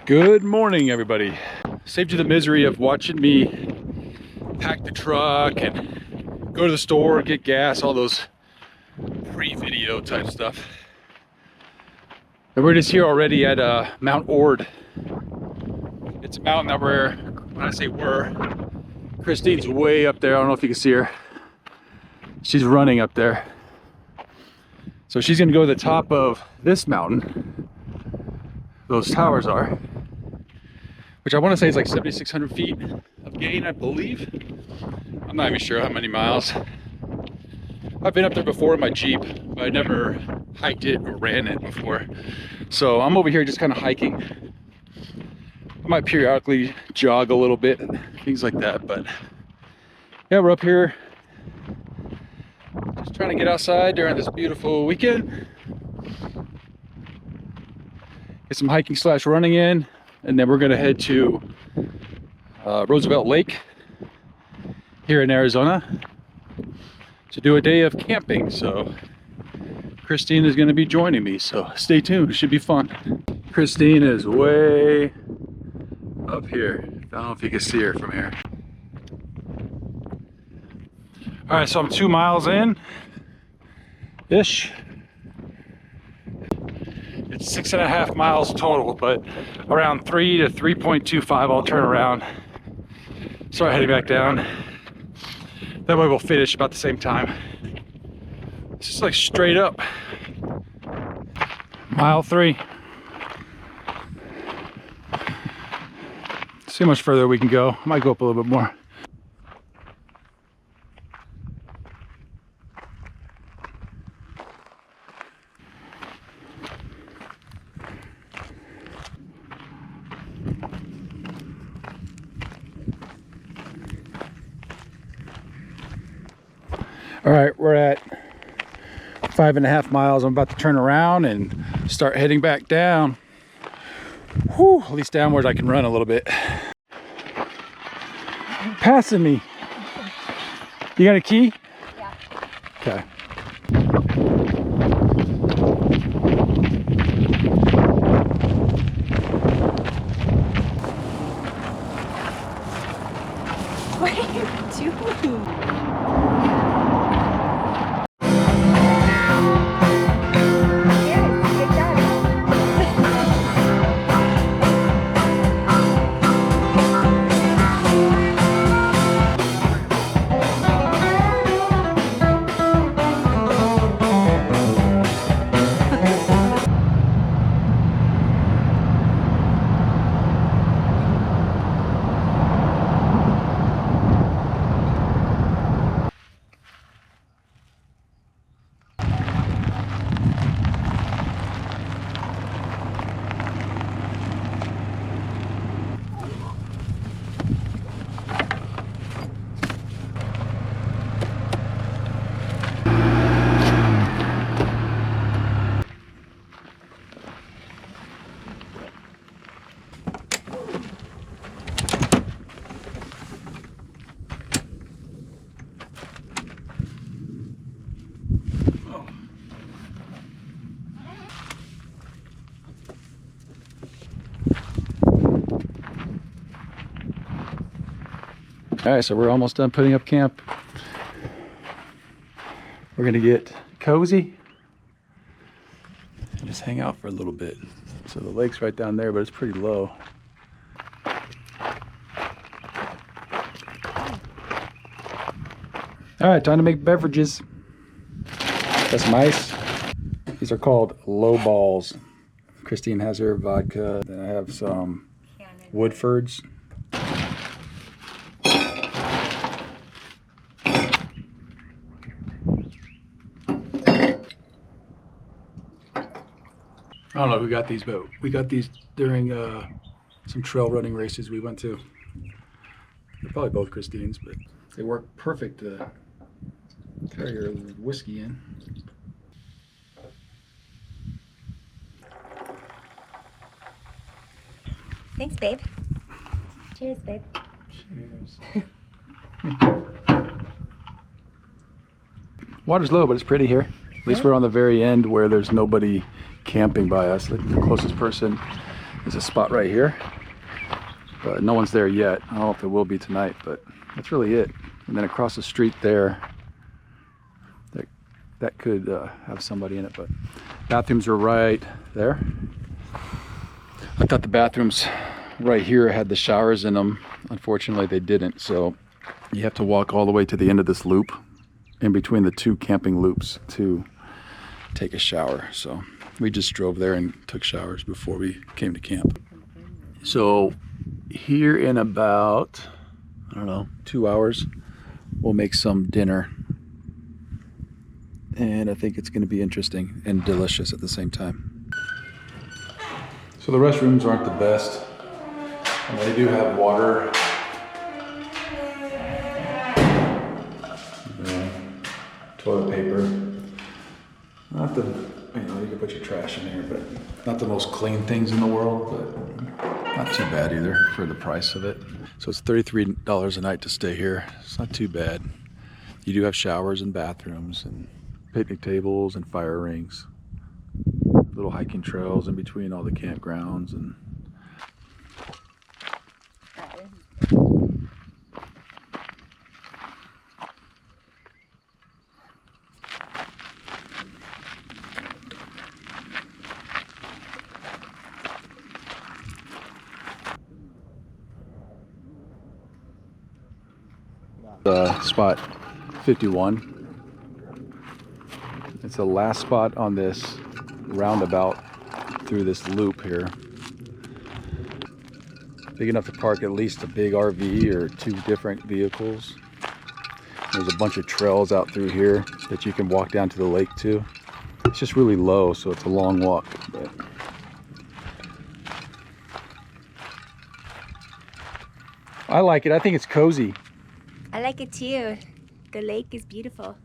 Good morning, everybody. Saved you the misery of watching me pack the truck and go to the store, get gas, all those pre-video type stuff. And we're just here already at Mount Ord. It's a mountain that when I say Christine's way up there. I don't know if you can see her. She's running up there. So she's gonna go to the top of this mountain. Those towers are. Which I want to say is like 7,600 feet of gain, I believe. I'm not even sure how many miles. I've been up there before in my Jeep, but I never hiked it or ran it before. So I'm over here just kind of hiking. I might periodically jog a little bit, things like that. But yeah, we're up here just trying to get outside during this beautiful weekend. Get some hiking / running in. And then we're gonna head to Roosevelt Lake here in Arizona to do a day of camping. So Christine is gonna be joining me, so stay tuned, it should be fun. Christine is way up here. I don't know if you can see her from here. All right, so I'm 2 miles in-ish. It's 6.5 miles total, but around 3 to 3.25 I'll turn around, start heading back down. That way we'll finish about the same time. It's just like straight up. Mile 3. See how much further we can go. I might go up a little bit more. All right, we're at 5.5 miles. I'm about to turn around and start heading back down. Whew, at least downwards I can run a little bit. Passing me. You got a key? Yeah. Okay. What are you doing? All right, so we're almost done putting up camp. We're gonna get cozy and just hang out for a little bit. So the lake's right down there, but it's pretty low. All right, time to make beverages. Got some ice. These are called low balls. Christine has her vodka. Then I have some Woodfords. I don't know who got these, but we got these during some trail running races we went to. They're probably both Christine's, but they work perfect to carry your whiskey in. Thanks, babe. Cheers, babe. Cheers. Water's low, but it's pretty here. At least we're on the very end where there's nobody camping by us. Like the closest person There's a spot right here, but no one's there yet. I don't know if there will be tonight, but that's really it. And then across the street there, that could have somebody in it, but bathrooms are right there. I thought the bathrooms right here had the showers in them. Unfortunately, they didn't, so you have to walk all the way to the end of this loop in between the two camping loops to take a shower. So we just drove there and took showers before we came to camp. So here in about, I don't know, 2 hours, we'll make some dinner. And I think it's going to be interesting and delicious at the same time. So the restrooms aren't the best. And they do have water. Toilet paper. Not the, you can put your trash in here, but not the most clean things in the world, but not too bad either for the price of it. So it's $33 a night to stay here. It's not too bad. You do have showers and bathrooms and picnic tables and fire rings, little hiking trails in between all the campgrounds, and spot 51. It's the last spot on this roundabout through this loop here. Big enough to park at least a big RV or 2 different vehicles. There's a bunch of trails out through here that you can walk down to the lake too. It's just really low, so it's a long walk. But I like it. I think it's cozy. I like it too. The lake is beautiful.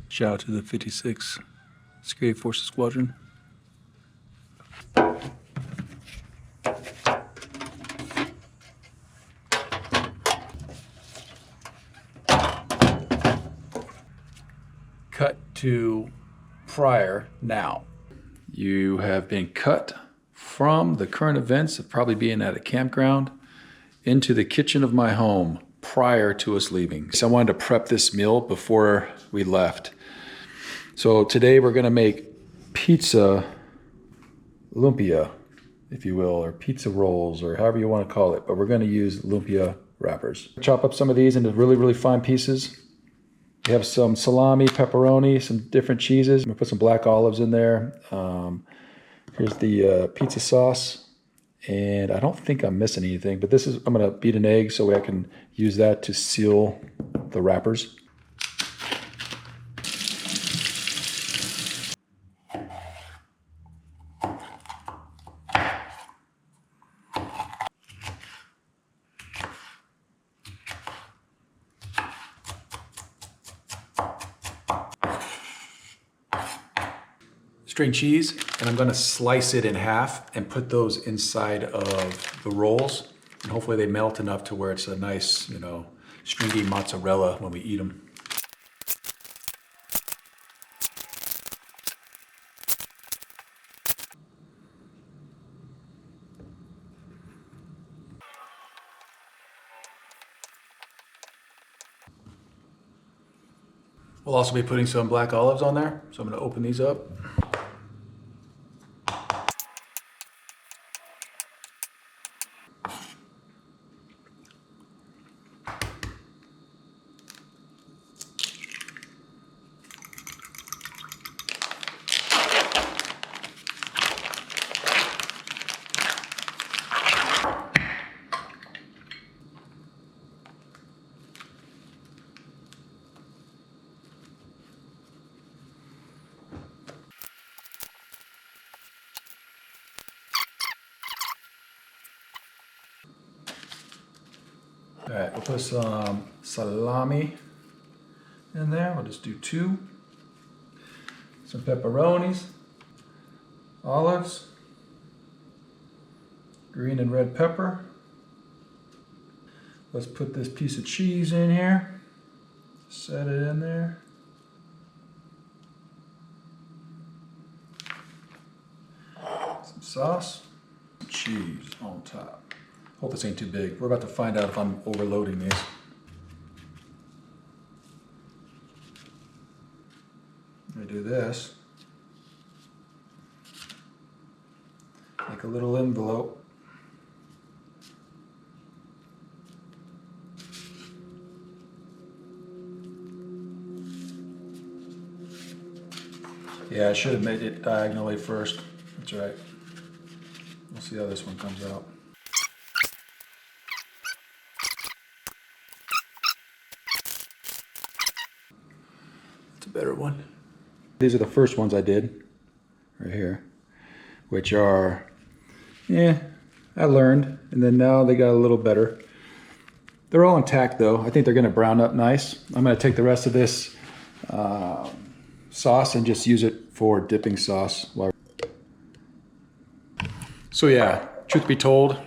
Shout out to the 56 Security Forces Squadron. Cut to prior now. You have been cut from the current events of probably being at a campground into the kitchen of my home prior to us leaving. So I wanted to prep this meal before we left. So today we're gonna make pizza lumpia, if you will, or pizza rolls, or however you want to call it, but we're gonna use lumpia wrappers. Chop up some of these into really, really fine pieces. We have some salami, pepperoni, some different cheeses. I'm gonna put some black olives in there. Here's the pizza sauce. And I don't think I'm missing anything, but I'm gonna beat an egg so I can use that to seal the wrappers. String cheese, and I'm gonna slice it in half and put those inside of the rolls. And hopefully they melt enough to where it's a nice, stringy mozzarella when we eat them. We'll also be putting some black olives on there. So I'm gonna open these up. All right, we'll put some salami in there. We'll just do 2. Some pepperonis, olives, green and red pepper. Let's put this piece of cheese in here. Set it in there. Some sauce, cheese on top. Hope this ain't too big. We're about to find out if I'm overloading these. I'm gonna do this. Make a little envelope. Yeah, I should have made it diagonally first. That's right. We'll see how this one comes out. Better one. These are the first ones I did right here, which are, I learned, and then now they got a little better. They're all intact though. I think they're gonna brown up nice. I'm gonna take the rest of this sauce and just use it for dipping sauce. So yeah, truth be told,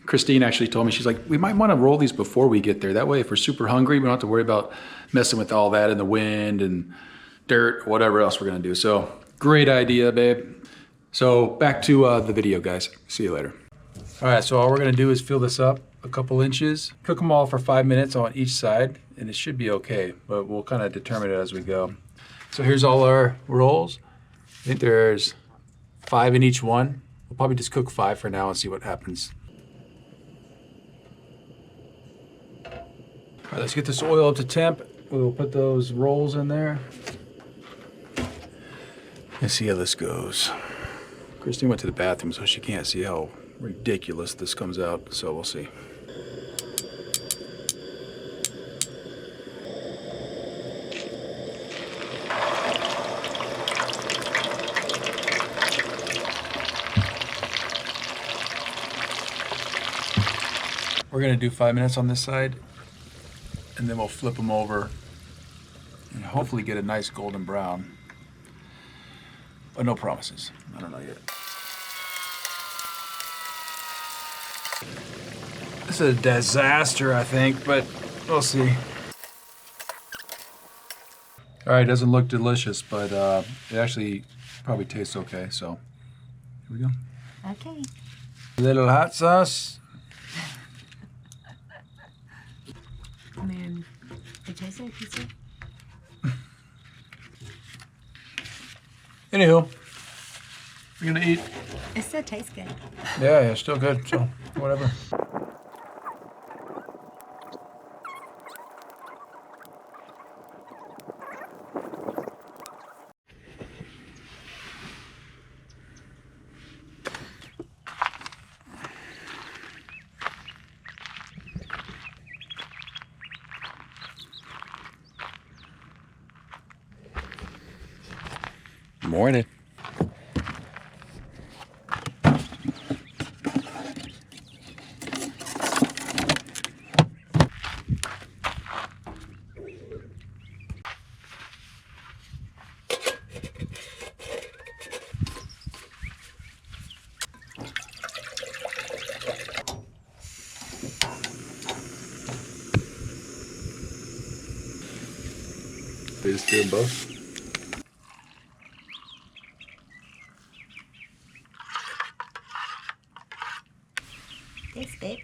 Christine actually told me, she's like, we might want to roll these before we get there. That way, if we're super hungry, we don't have to worry about messing with all that in the wind and dirt, or whatever else we're gonna do. So great idea, babe. So back to the video, guys. See you later. All right, so all we're gonna do is fill this up a couple inches, cook them all for 5 minutes on each side, and it should be okay, but we'll kind of determine it as we go. So here's all our rolls. I think there's 5 in each one. We'll probably just cook 5 for now and see what happens. All right, let's get this oil up to temp. We'll put those rolls in there. Let's see how this goes. Christine went to the bathroom, so she can't see how ridiculous this comes out, so we'll see. We're gonna do 5 minutes on this side, and then we'll flip them over and hopefully get a nice golden brown. But no promises. I don't know yet. This is a disaster, I think, but we'll see. All right, doesn't look delicious, but it actually probably tastes okay, so we go. Okay. Little hot sauce. Man, it tastes like pizza. Anywho, we're gonna eat. It still tastes good. Yeah, still good. So whatever. Morning. We just do them both. Thanks, babe.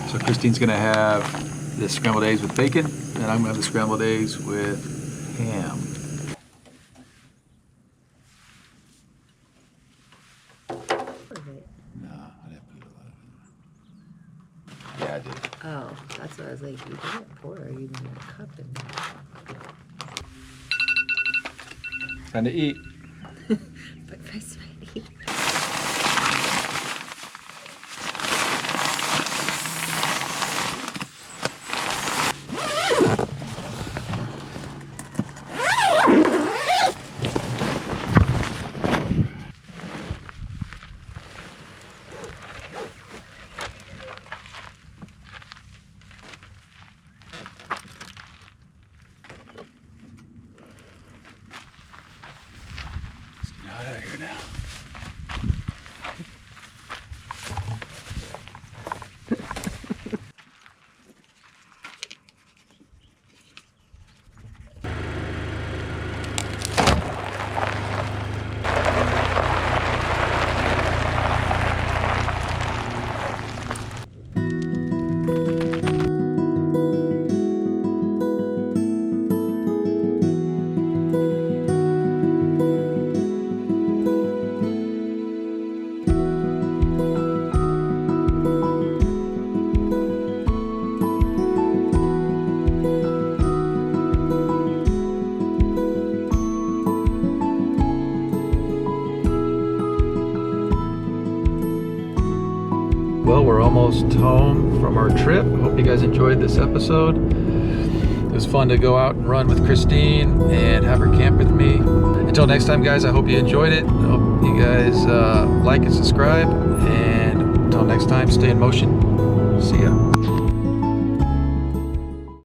So Christine's gonna have the scrambled eggs with bacon, and I'm gonna have the scrambled eggs with ham. No, I didn't put a lot of it. Yeah, I did. Oh, that's what I was like, you didn't pour or you made a cup in there. Time to eat. But first I eat. Get out of here now. Well, we're almost home from our trip. Hope you guys enjoyed this episode. It was fun to go out and run with Christine and have her camp with me. Until next time, guys, I hope you enjoyed it. I hope you guys like and subscribe. And until next time, stay in motion. See ya.